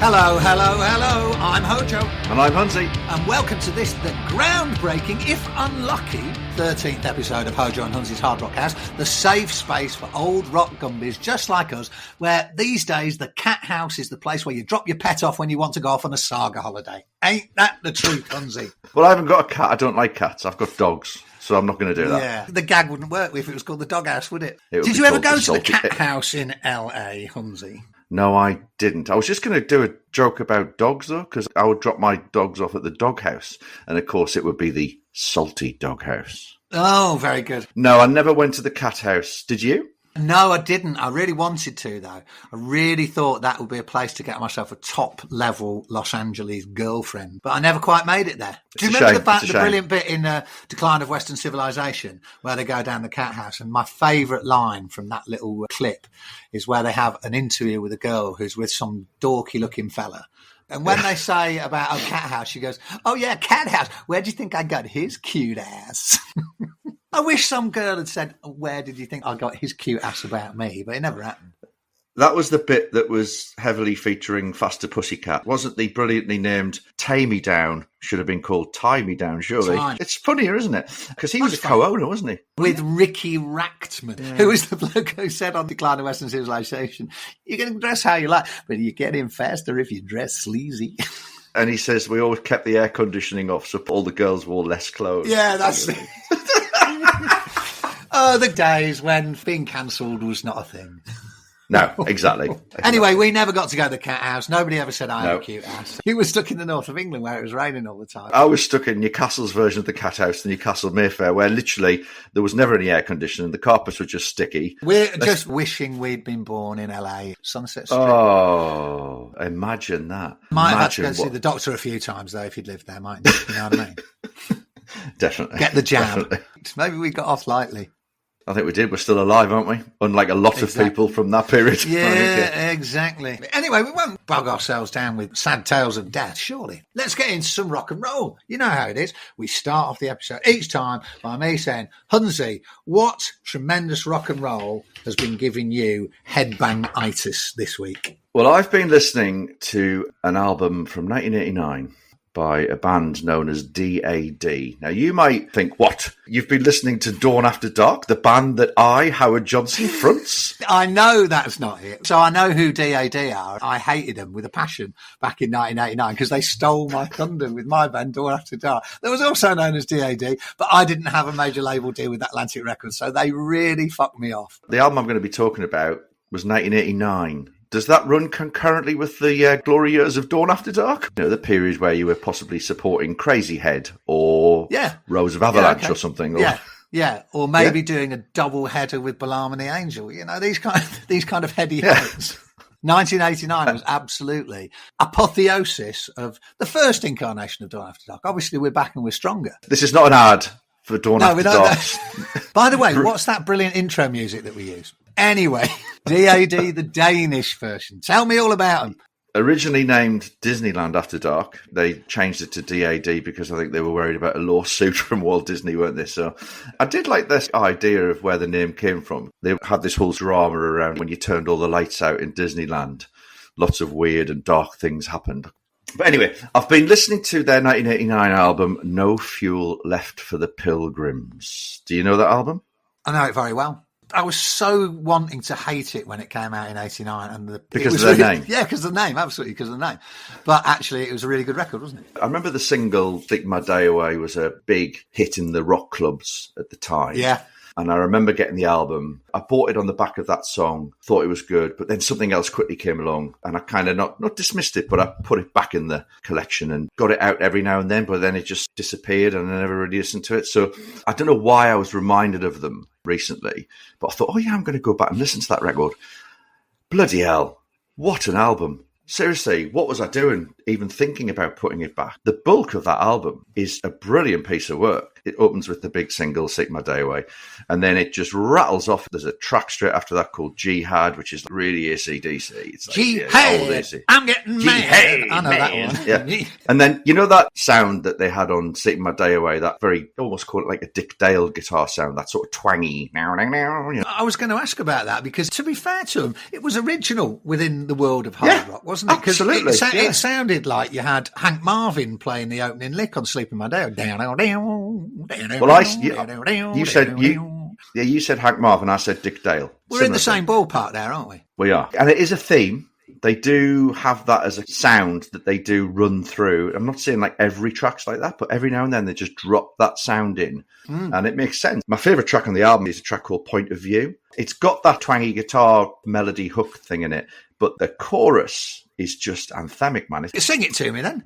Hello, hello, hello. I'm HoJo. And I'm Hunnsy. And welcome to this, the groundbreaking, if unlucky, 13th episode of HoJo and Hunnsy's Hard Rock House, the safe space for old rock gumbies just like us, where these days the Cathouse is the place where you drop your pet off when you want to go off on a saga holiday. Ain't that the truth, Hunnsy? Well, I haven't got a cat. I don't like cats. I've got dogs. So I'm not going to do that. Yeah, the gag wouldn't work if it was called the Doghouse, would it? Did you ever go to the Cathouse in LA, Hunnsy? No, I didn't. I was just going to do a joke about dogs, though, because I would drop my dogs off at the doghouse. And, of course, it would be the salty doghouse. Oh, very good. No, I never went to the Cathouse. Did you? No, I didn't. I really wanted to, though. I really thought that would be a place to get myself a top-level Los Angeles girlfriend. But I never quite made it there. Do you remember the brilliant bit in Decline of Western Civilization where they go down the Cathouse? And my favourite line from that little clip is where they have an interview with a girl who's with some dorky-looking fella. And when they say about a Cathouse, she goes, "Oh, yeah, Cathouse. Where do you think I got his cute ass?" I wish some girl had said, "Where did you think I got his cute ass about me?" But it never happened. That was the bit that was heavily featuring Faster Pussycat. Wasn't the brilliantly named Tie Me Down? Should have been called Tie Me Down, surely. It's funnier, isn't it? Because he was a co-owner, wasn't he? With Ricky Rachtman, who was the bloke who said on Decline of Western Civilization, "You can dress how you like, but you get in faster if you dress sleazy." And he says, we always kept the air conditioning off so all the girls wore less clothes. Yeah, that's it. Oh, the days when being cancelled was not a thing. No, exactly. Anyway, we never got to go to the Cathouse. Nobody ever said I have a cute ass. You were stuck in the north of England where it was raining all the time. I was stuck in Newcastle's version of the Cathouse, the Newcastle Mayfair, where literally there was never any air conditioning. The carpets were just sticky. We're just wishing we'd been born in LA, Sunset Strip. Oh, imagine that. Might have had to go see the doctor a few times, though, if you'd lived there, mightn't you? You know what I mean? Definitely. Get the jab. Definitely. Maybe we got off lightly. I think we did. We're still alive, aren't we? Unlike a lot of people from that period. Yeah, exactly. Anyway, we won't bog ourselves down with sad tales of death, surely. Let's get into some rock and roll. You know how it is. We start off the episode each time by me saying, "Hunnsy, what tremendous rock and roll has been giving you headbang-itis this week?" Well, I've been listening to an album from 1989. By a band known as DAD. Now, you might think, what? You've been listening to Dawn After Dark, the band that Howard Johnson, fronts? I know that's not it. So I know who DAD are. I hated them with a passion back in 1989 because they stole my thunder with my band, Dawn After Dark. That was also known as DAD, but I didn't have a major label deal with Atlantic Records, so they really fucked me off. The album I'm going to be talking about was 1989. Does that run concurrently with the glory years of Dawn After Dark? You know, the period where you were possibly supporting Crazy Head or Rose of Avalanche or something. Or... Yeah. Or maybe doing a double header with Balaam and the Angel. You know, these kind of heady hits. 1989 was absolutely apotheosis of the first incarnation of Dawn After Dark. Obviously, we're back and we're stronger. This is not an ad for Dawn After Dark. By the way, what's that brilliant intro music that we use? Anyway, DAD, the Danish version. Tell me all about them. Originally named Disneyland After Dark, they changed it to DAD because I think they were worried about a lawsuit from Walt Disney, weren't they? So I did like this idea of where the name came from. They had this whole drama around when you turned all the lights out in Disneyland. Lots of weird and dark things happened. But anyway, I've been listening to their 1989 album, No Fuel Left for the Pilgrims. Do you know that album? I know it very well. I was so wanting to hate it when it came out in 89. Because of their name? Yeah, because of the name, absolutely, because of the name. But actually, it was a really good record, wasn't it? I remember the single, Think My Day Away, was a big hit in the rock clubs at the time. Yeah. And I remember getting the album. I bought it on the back of that song, thought it was good, but then something else quickly came along and I kind of not dismissed it, but I put it back in the collection and got it out every now and then, but then it just disappeared and I never really listened to it. So I don't know why I was reminded of them recently, but I thought, oh yeah, I'm going to go back and listen to that record. Bloody hell, what an album. Seriously, what was I doing even thinking about putting it back? The bulk of that album is a brilliant piece of work. It opens with the big single, Seek My Day Away. And then it just rattles off. There's a track straight after that called Jihad, which is really AC/DC. It's like, Jihad, I'm getting mad. I know that one. Yeah. And then, you know that sound that they had on Seek My Day Away, that very, almost call it like a Dick Dale guitar sound, that sort of twangy. You know? I was going to ask about that because, to be fair to them, it was original within the world of hard rock, wasn't it? Absolutely. It sounded like you had Hank Marvin playing the opening lick on Sleeping My Day. Well, you said Hank Marvin, I said Dick Dale. We're in the same ballpark there, aren't we? We are. And it is a theme. They do have that as a sound that they do run through. I'm not saying like every track's like that, but every now and then they just drop that sound in and it makes sense. My favourite track on the album is a track called Point of View. It's got that twangy guitar melody hook thing in it, but the chorus is just anthemic, man. Sing it to me then.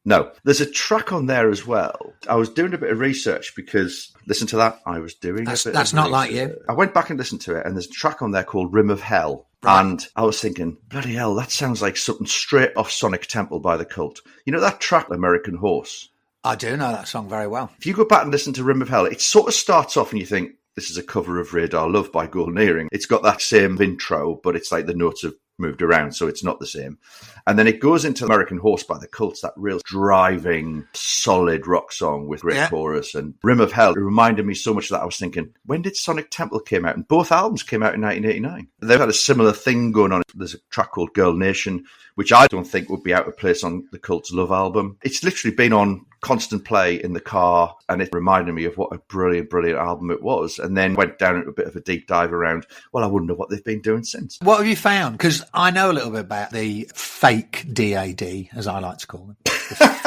No, there's a track on there as well. I was doing a bit of research because, listen to that, I was doing that's, a bit That's of not research. like you. I went back and listened to it, and there's a track on there called Rim of Hell. Right. And I was thinking, bloody hell, that sounds like something straight off Sonic Temple by The Cult. You know that track, American Horse? I do know that song very well. If you go back and listen to Rim of Hell, it sort of starts off and you think, this is a cover of Radar Love by Golden Earring. It's got that same intro, but it's like the notes have moved around, so it's not the same. And then it goes into American Horse by The Cults, that real driving, solid rock song with great chorus. And Rim of Hell, it reminded me so much that I was thinking, when did Sonic Temple came out? And both albums came out in 1989. They've had a similar thing going on. There's a track called Girl Nation, which I don't think would be out of place on The Cult's Love album. It's literally been on constant play in the car, and it reminded me of what a brilliant, brilliant album it was. And then went down into a bit of a deep dive around, well, I wonder what they've been doing since. What have you found? Because I know a little bit about the fake DAD, as I like to call them. The fake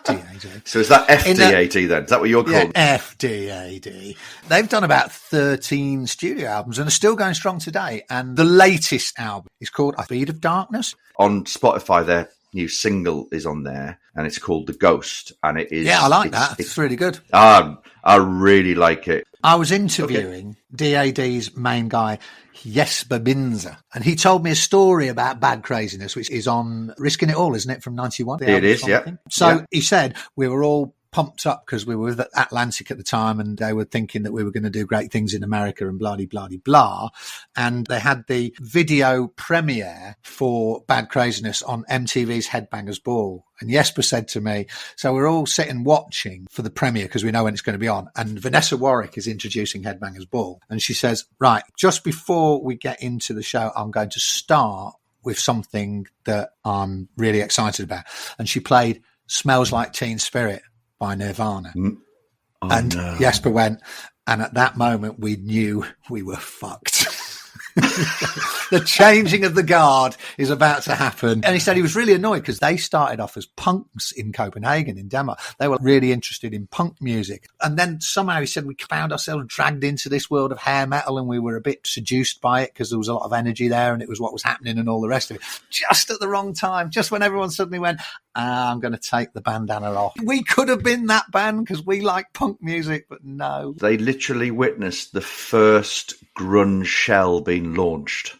DAD. So is that FDAD then? Is that what you're calling? Yeah, FDAD. They've done about 13 studio albums and are still going strong today. And the latest album is called A Feed of Darkness. On Spotify, their new single is on there, and it's called The Ghost. And it is. Yeah, I like that. It's really good. I really like it. I was interviewing DAD's main guy, Jesper Binzer, and he told me a story about Bad Craziness, which is on Risking It All, isn't it, from 91? It is, yeah. So he said we were all pumped up because we were with Atlantic at the time and they were thinking that we were going to do great things in America and blah. And they had the video premiere for Bad Craziness on MTV's Headbangers Ball. And Jesper said to me, so we're all sitting watching for the premiere because we know when it's going to be on. And Vanessa Warwick is introducing Headbangers Ball. And she says, right, just before we get into the show, I'm going to start with something that I'm really excited about. And she played Smells Like Teen Spirit by Nirvana. And Jesper went, and at that moment we knew we were fucked. The changing of the guard is about to happen. And he said he was really annoyed because they started off as punks in Copenhagen, in Denmark. They were really interested in punk music. And then somehow he said we found ourselves dragged into this world of hair metal and we were a bit seduced by it because there was a lot of energy there and it was what was happening and all the rest of it. Just at the wrong time, just when everyone suddenly went, I'm going to take the bandana off. We could have been that band because we like punk music, but no. They literally witnessed the first grunge shell being launched.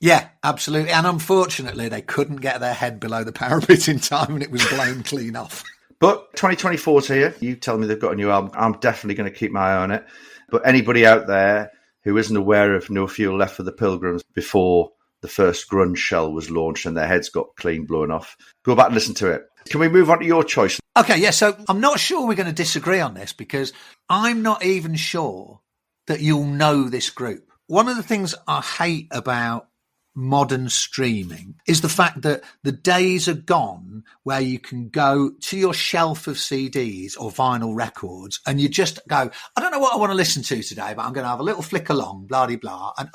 Yeah, absolutely. And unfortunately, they couldn't get their head below the parapet in time and it was blown clean off. But 2024's here. You tell me they've got a new album. I'm definitely going to keep my eye on it. But anybody out there who isn't aware of No Fuel Left for the Pilgrims before the first grunge shell was launched and their heads got clean blown off, go back and listen to it. Can we move on to your choice? Okay, yeah, so I'm not sure we're going to disagree on this because I'm not even sure that you'll know this group. One of the things I hate about modern streaming is the fact that the days are gone where you can go to your shelf of CDs or vinyl records and you just go, I don't know what I want to listen to today, but I'm going to have a little flick along, blah, and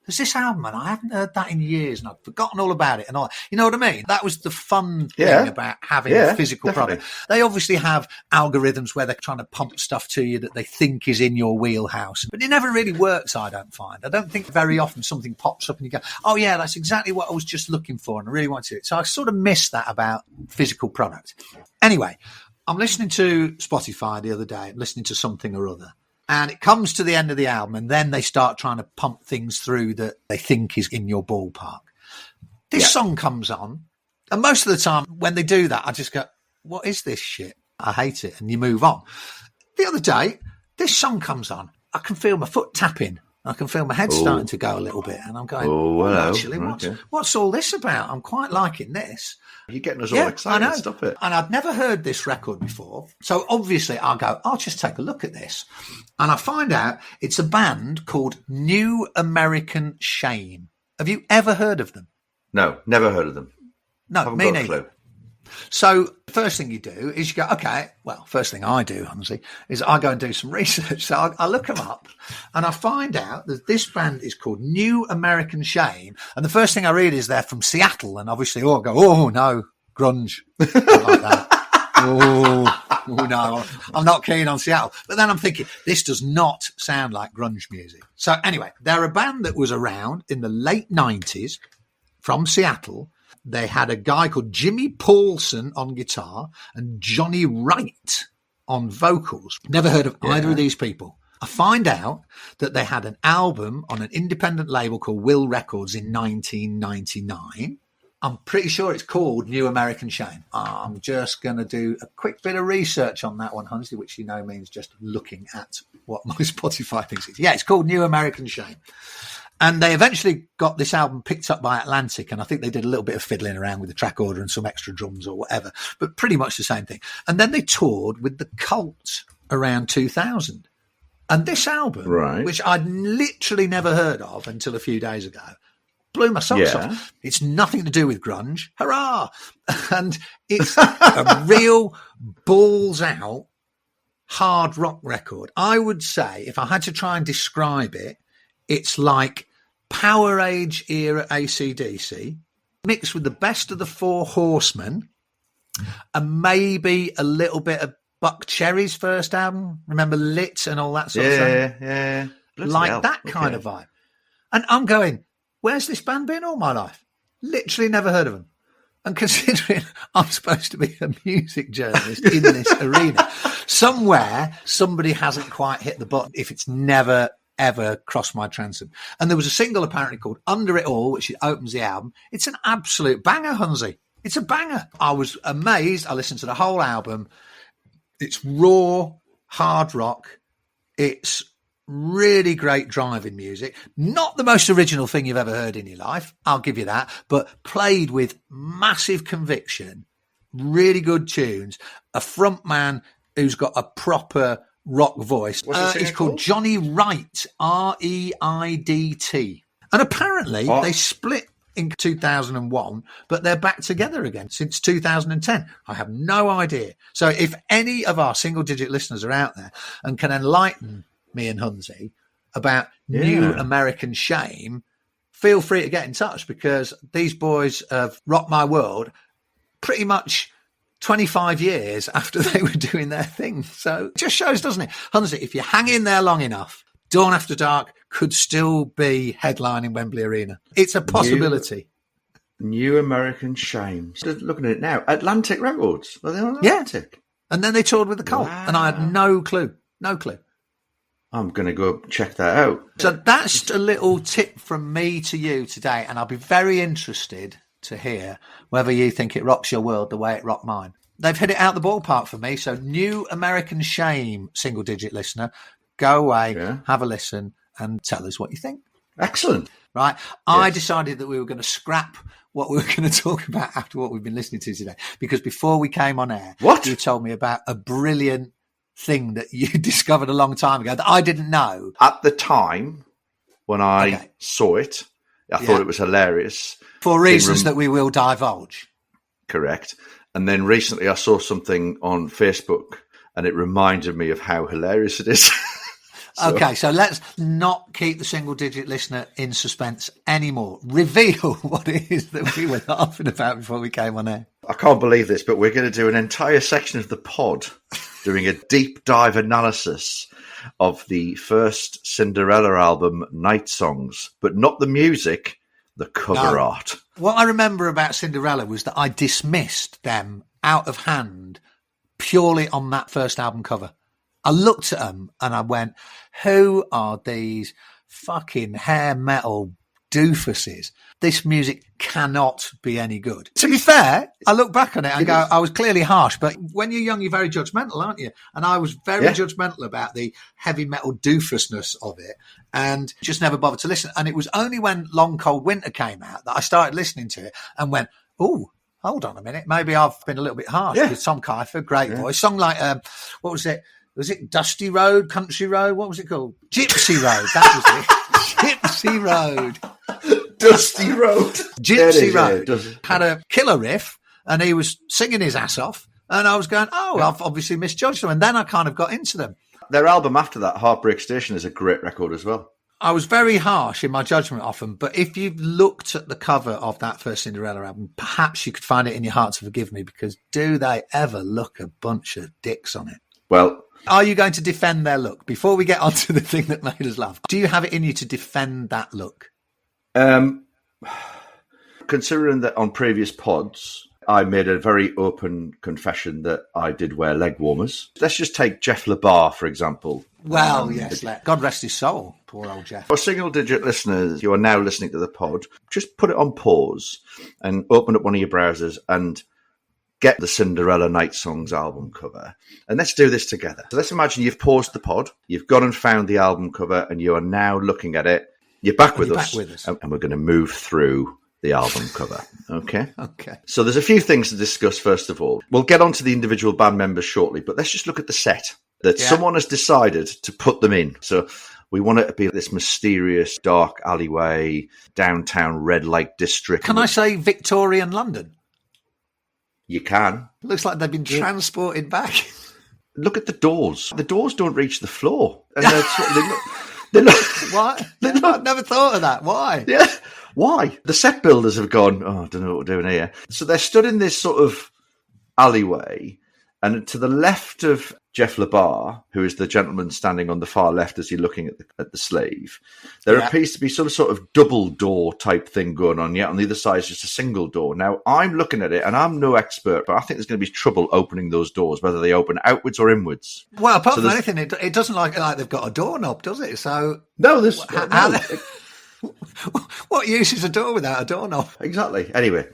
there's this album and I haven't heard that in years and I've forgotten all about it and all. You know what I mean? That was the fun thing about having a physical product. They obviously have algorithms where they're trying to pump stuff to you that they think is in your wheelhouse, but it never really works, I don't find. I don't think very often something pops up and you go, oh yeah, that's exactly what I was just looking for and I really want to do it. So I sort of miss that about physical product. Anyway, I'm listening to Spotify the other day, I'm listening to something or other. And it comes to the end of the album and then they start trying to pump things through that they think is in your ballpark. This song comes on and most of the time when they do that, I just go, what is this shit? I hate it. And you move on. the other day, this song comes on. I can feel my foot tapping. I can feel my head starting to go a little bit. And I'm going, actually, what's all this about? I'm quite liking this. You're getting us all excited. I know. Stop it. And I'd never heard this record before. So obviously I'll go, I'll just take a look at this. And I find out it's a band called New American Shame. Have you ever heard of them? No, never heard of them. No, me neither. So the first thing you do is you go, okay, well, first thing I do, honestly, is I go and do some research. So I look them up and I find out that this band is called New American Shame. And the first thing I read is they're from Seattle. And obviously, I go, oh, no, grunge. I like that. Oh, no, I'm not keen on Seattle. But then I'm thinking, this does not sound like grunge music. So anyway, they're a band that was around in the late 90s from Seattle. They had a guy called Jimmy Paulson on guitar and Johnny Wright on vocals. Never heard of either of these people. I find out that they had an album on an independent label called Will Records in 1999. I'm pretty sure it's called New American Shame. I'm just going to do a quick bit of research on that one, Hunsley, which means just looking at what my Spotify thinks it is. Yeah, it's called New American Shame. And they eventually got this album picked up by Atlantic, and I think they did a little bit of fiddling around with the track order and some extra drums or whatever, but pretty much the same thing. And then they toured with the Cult around 2000. And this album, which I'd literally never heard of until a few days ago, blew my socks off. It's nothing to do with grunge. Hurrah! And it's a real balls-out hard rock record. I would say, if I had to try and describe it, it's like Power Age era AC/DC mixed with the best of the Four Horsemen and maybe a little bit of Buck Cherry's first album. Remember Lit and all that sort of stuff? Yeah. Like that kind of vibe. And I'm going, where's this band been all my life? Literally never heard of them. And considering I'm supposed to be a music journalist in this arena, somewhere somebody hasn't quite hit the button if it's never ever crossed my transom. And there was a single apparently called Under It All, which opens the album. It's an absolute banger, Hunzy. It's a banger. I was amazed. I listened to the whole album. It's raw, hard rock. It's really great driving music. Not the most original thing you've ever heard in your life, I'll give you that, but played with massive conviction, really good tunes, a front man who's got a proper rock voice. He's called Johnny Wright, R-E-I-D-T. And apparently they split in 2001, but they're back together again since 2010. I have no idea. So if any of our single-digit listeners are out there and can enlighten me and Hunzy about New American Shame, feel free to get in touch, because these boys have rocked my world pretty much 25 years after they were doing their thing. So it just shows, doesn't it? Hunzy, if you hang in there long enough, Dawn After Dark could still be headlining Wembley Arena. It's a possibility. New American Shame. Looking at it now, Atlantic Records. Are they on Atlantic? Yeah. And then they toured with the Cult. Wow. And I had no clue. No clue. I'm going to go check that out. So that's a little tip from me to you today. And I'll be very interested to hear whether you think it rocks your world the way it rocked mine. They've hit it out the ballpark for me. So New American Shame, single digit listener, go away, have a listen and tell us what you think. Excellent. Right. Yes. I decided that we were going to scrap what we were going to talk about after what we've been listening to today, because before we came on air, you told me about a brilliant thing that you discovered a long time ago that I didn't know. At the time when I saw it, I thought it was hilarious. For reasons that we will divulge. Correct. And then recently I saw something on Facebook and it reminded me of how hilarious it is. Okay, so let's not keep the single-digit listener in suspense anymore. Reveal what it is that we were laughing about before we came on air. I can't believe this, but we're going to do an entire section of the pod doing a deep dive analysis of the first Cinderella album, Night Songs, but not the music, the cover art. What I remember about Cinderella was that I dismissed them out of hand purely on that first album cover. I looked at them and I went, who are these fucking hair metal doofuses. This music cannot be any good. To be fair, I look back on it and go, I was clearly harsh, but when you're young, you're very judgmental, aren't you? And I was very judgmental about the heavy metal doofusness of it and just never bothered to listen. And it was only when Long Cold Winter came out that I started listening to it and went, oh, hold on a minute. Maybe I've been a little bit harsh with Tom Keifer, great voice. Song like, what was it? Was it Dusty Road, Country Road? What was it called? Gypsy Road. That was it. Gypsy Road. Dusty Road. Gypsy Road. Had a killer riff and he was singing his ass off. And I was going, I've obviously misjudged them. And then I kind of got into them. Their album after that, Heartbreak Station, is a great record as well. I was very harsh in my judgment of them, but if you looked at the cover of that first Cinderella album, perhaps you could find it in your heart to forgive me, because do they ever look a bunch of dicks on it? Well, are you going to defend their look? Before we get on to the thing that made us laugh, do you have it in you to defend that look? Considering that on previous pods, I made a very open confession that I did wear leg warmers. Let's just take Jeff LaBar, for example. Well, yes, God rest his soul, poor old Jeff. For single-digit listeners, you are now listening to the pod, just put it on pause and open up one of your browsers and get the Cinderella Night Songs album cover. And let's do this together. So let's imagine you've paused the pod, you've gone and found the album cover, and you are now looking at it. You're back with us. And we're going to move through the album cover. Okay? Okay. So there's a few things to discuss, first of all. We'll get on to the individual band members shortly, but let's just look at the set that someone has decided to put them in. So we want it to be this mysterious, dark alleyway, downtown red light district. Can I say Victorian London? You can. It looks like they've been transported back. Look at the doors. The doors don't reach the floor. And they look what? I've never thought of that. Why? Yeah. Why? The set builders have gone, I don't know what we're doing here. So they're stood in this sort of alleyway, and to the left of Jeff LaBar, who is the gentleman standing on the far left as you're looking at the sleeve, there appears to be some sort of double door type thing going on, yet on the other side is just a single door. Now, I'm looking at it, and I'm no expert, but I think there's going to be trouble opening those doors, whether they open outwards or inwards. Well, apart from anything, it doesn't look like they've got a doorknob, does it? So no, there's... What use is a door without a doorknob? Exactly. Anyway,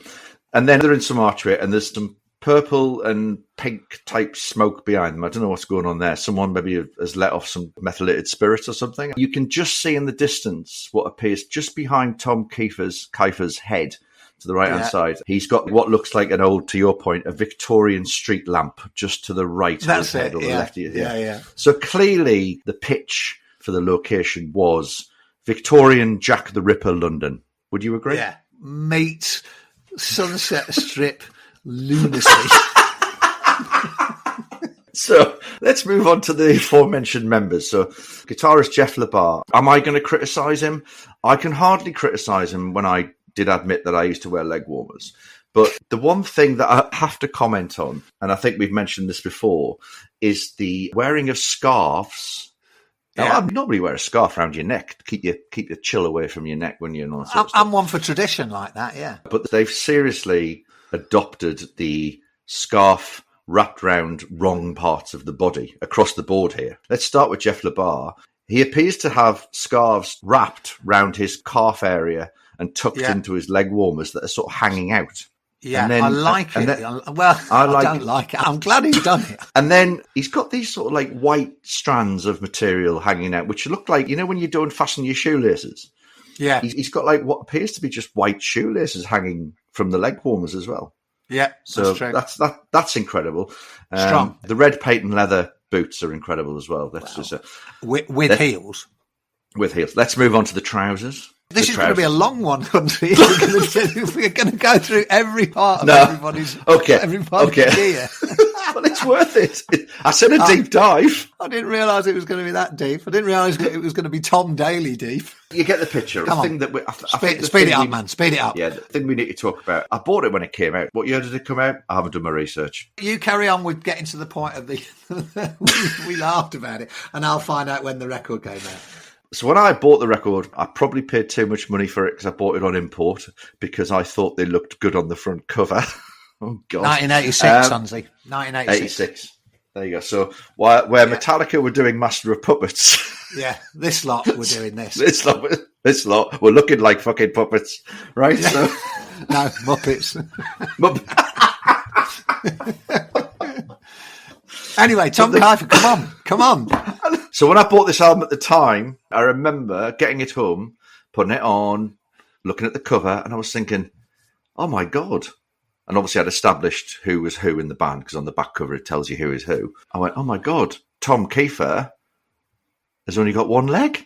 and then they're in some archway, and there's some purple and pink type smoke behind them. I don't know what's going on there. Someone maybe has let off some methylated spirits or something. You can just see in the distance what appears just behind Tom Keifer's head to the right-hand side. He's got what looks like an old, to your point, a Victorian street lamp just to the right of his head or the left. Yeah. So clearly the pitch for the location was Victorian Jack the Ripper London. Would you agree? Yeah. Meet Sunset Strip lunacy. So let's move on to the aforementioned members. So guitarist Jeff LaBar. Am I going to criticise him? I can hardly criticise him when I did admit that I used to wear leg warmers. But the one thing that I have to comment on, and I think we've mentioned this before, is the wearing of scarves. Now, I'd normally wear a scarf around your neck to keep your chill away from your neck when you're not. I'm one for tradition like that, yeah. But they've seriously adopted the scarf wrapped around wrong parts of the body across the board here. Let's start with Jeff LaBar. He appears to have scarves wrapped round his calf area and tucked into his leg warmers that are sort of hanging out. Yeah, I like it. I don't like it. I'm glad he's done it. And then he's got these sort of like white strands of material hanging out, which look like, when you don't fasten your shoelaces. Yeah. He's got like what appears to be just white shoelaces hanging from the leg warmers as well. Yeah, so that's incredible. Strong. The red patent leather boots are incredible as well. That's just with heels. With heels. Let's move on to the trousers. This is going to be a long one, Huntsy. We're going to go through every part of everybody's gear. Well, it's worth it. I said a deep dive. I didn't realise it was going to be that deep. I didn't realise it was going to be Tom Daly deep. You get the picture. Come on. Speed it up, man. Speed it up. Yeah, the thing we need to talk about. I bought it when it came out. What year did it come out? I haven't done my research. You carry on with getting to the point of we laughed about it, and I'll find out when the record came out. So when I bought the record, I probably paid too much money for it because I bought it on import because I thought they looked good on the front cover. Oh, God. 1986, Huntsy. 1986. There you go. So where Metallica were doing Master of Puppets. Yeah, this lot were doing this. This lot were looking like fucking puppets, right? Yeah. So no, Muppets. Anyway, Tom Keifer, come on. So when I bought this album at the time, I remember getting it home, putting it on, looking at the cover, and I was thinking, oh my God. And obviously I'd established who was who in the band, because on the back cover it tells you who is who. I went, oh my God, Tom Keifer has only got one leg.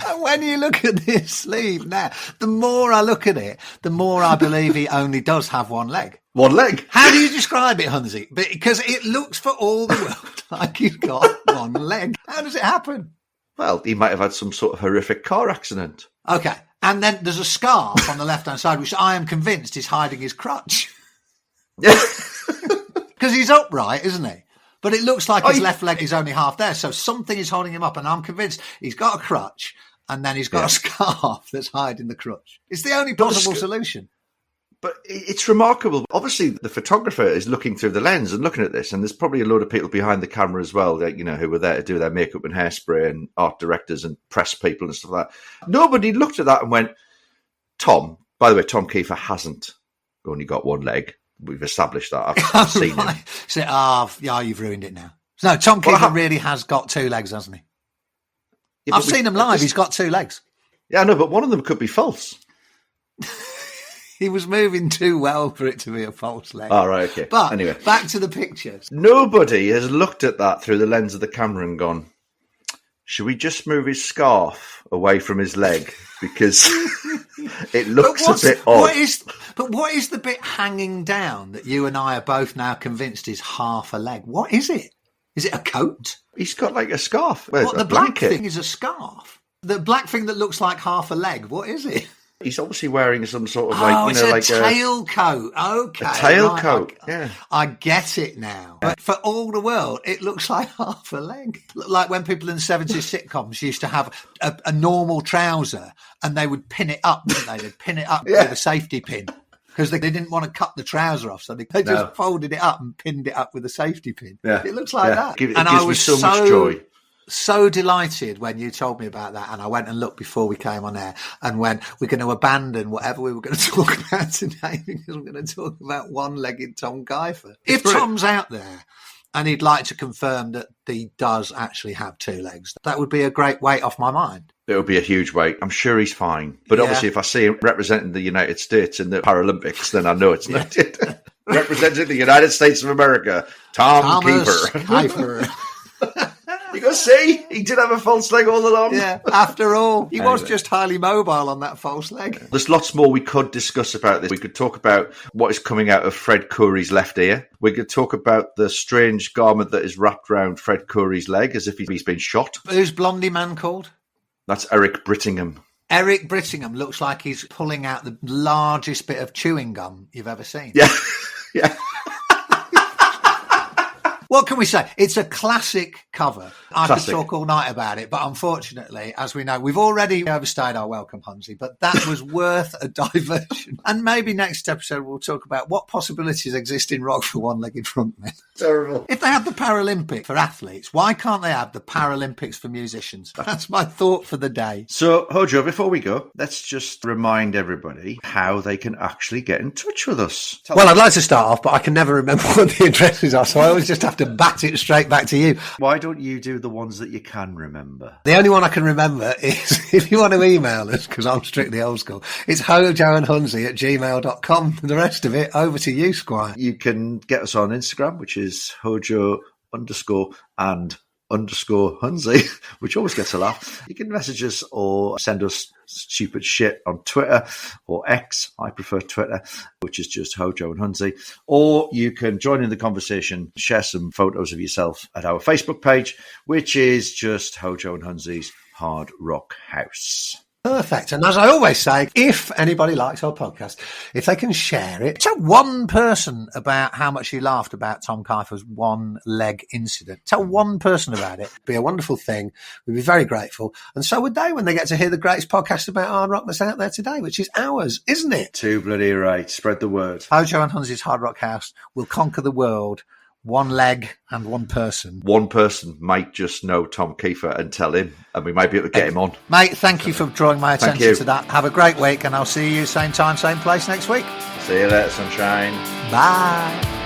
And when you look at this sleeve now, the more I look at it, the more I believe he only does have one leg. One leg? How do you describe it, Hunnsy? Because it looks for all the world like he's got one leg. How does it happen? Well, he might have had some sort of horrific car accident. Okay. And then there's a scarf on the left-hand side, which I am convinced is hiding his crutch. Because he's upright, isn't he? But it looks like his left leg is only half there. So something is holding him up. And I'm convinced he's got a crutch and then he's got a scarf that's hiding the crutch. It's the only possible solution. But it's remarkable. Obviously, the photographer is looking through the lens and looking at this, and there's probably a load of people behind the camera as well that, who were there to do their makeup and hairspray, and art directors and press people and stuff like that. Nobody looked at that and went, Tom, by the way, Tom Keifer hasn't only got one leg. We've established that. I've seen him. So, you've ruined it now. No, Tom Keifer really has got two legs, hasn't he? Yeah, I've seen him live. He's got two legs. Yeah, I know, but one of them could be false. He was moving too well for it to be a false leg. Oh, right, okay. But anyway, back to the pictures. Nobody has looked at that through the lens of the camera and gone, should we just move his scarf away from his leg? Because it looks a bit odd. What is the bit hanging down that you and I are both now convinced is half a leg? What is it? Is it a coat? He's got like a scarf. The black thing is a scarf. The black thing that looks like half a leg, what is it? He's obviously wearing some sort of it's a tailcoat. Okay. A tailcoat, yeah. I get it now. But for all the world, it looks like half a leg. Like when people in the 70s sitcoms used to have a normal trouser and they would pin it up, didn't they? They'd pin it up with a safety pin because they didn't want to cut the trouser off. So they just folded it up and pinned it up with a safety pin. Yeah. It looks like that. It gives me so much joy. So delighted when you told me about that, and I went and looked before we came on air and went, we're going to abandon whatever we were going to talk about today because we're going to talk about one-legged Tom Keifer. If Tom's out there and he'd like to confirm that he does actually have two legs, that would be a great weight off my mind. It would be a huge weight. I'm sure he's fine. But obviously, if I see him representing the United States in the Paralympics, then I know it's not it. Representing the United States of America, Tom Keifer. You go, see, he did have a false leg all along. Yeah, after all, he was just highly mobile on that false leg. There's lots more we could discuss about this. We could talk about what is coming out of Fred Coury's left ear. We could talk about the strange garment that is wrapped around Fred Coury's leg as if he's been shot. Who's Blondie Man called? That's Eric Brittingham. Eric Brittingham looks like he's pulling out the largest bit of chewing gum you've ever seen. Yeah, yeah. What can we say? It's a classic cover. I could talk all night about it, but unfortunately, as we know, we've already overstayed our welcome, Hunnsy, but that was worth a diversion. And maybe next episode we'll talk about what possibilities exist in rock for one-legged frontmen. Terrible. If they have the Paralympics for athletes, why can't they have the Paralympics for musicians? That's my thought for the day. So, HoJo, before we go, let's just remind everybody how they can actually get in touch with us. I'd like to start off, but I can never remember what the addresses are, so I always just have to bat it straight back to you. Why don't you do the ones that you can remember? The only one I can remember is, if you want to email us, because I'm strictly old school, it's hojoandhunnsy@gmail.com. The rest of it, over to you, Squire. You can get us on Instagram, which is HoJo_and_Hunnsy, which always gets a laugh. You can message us or send us stupid shit on Twitter or X. I prefer Twitter, which is just HoJo and Hunnsy. Or you can join in the conversation, share some photos of yourself at our Facebook page, which is just HoJo and Hunnsy's Hard Rock House. Perfect. And as I always say, if anybody likes our podcast, if they can share it, tell one person about how much you laughed about Tom Keifer's one-leg incident. Tell one person about it. It'd be a wonderful thing. We'd be very grateful. And so would they when they get to hear the greatest podcast about hard rock that's out there today, which is ours, isn't it? Too bloody right. Spread the word. HoJo and Hunnsy's Hard Rock House will conquer the world. One leg and one person. One person might just know Tom Keifer and tell him, and we might be able to get him on. Mate, thank you for drawing my attention to that. Have a great week, and I'll see you same time, same place next week. See you later, sunshine. Bye.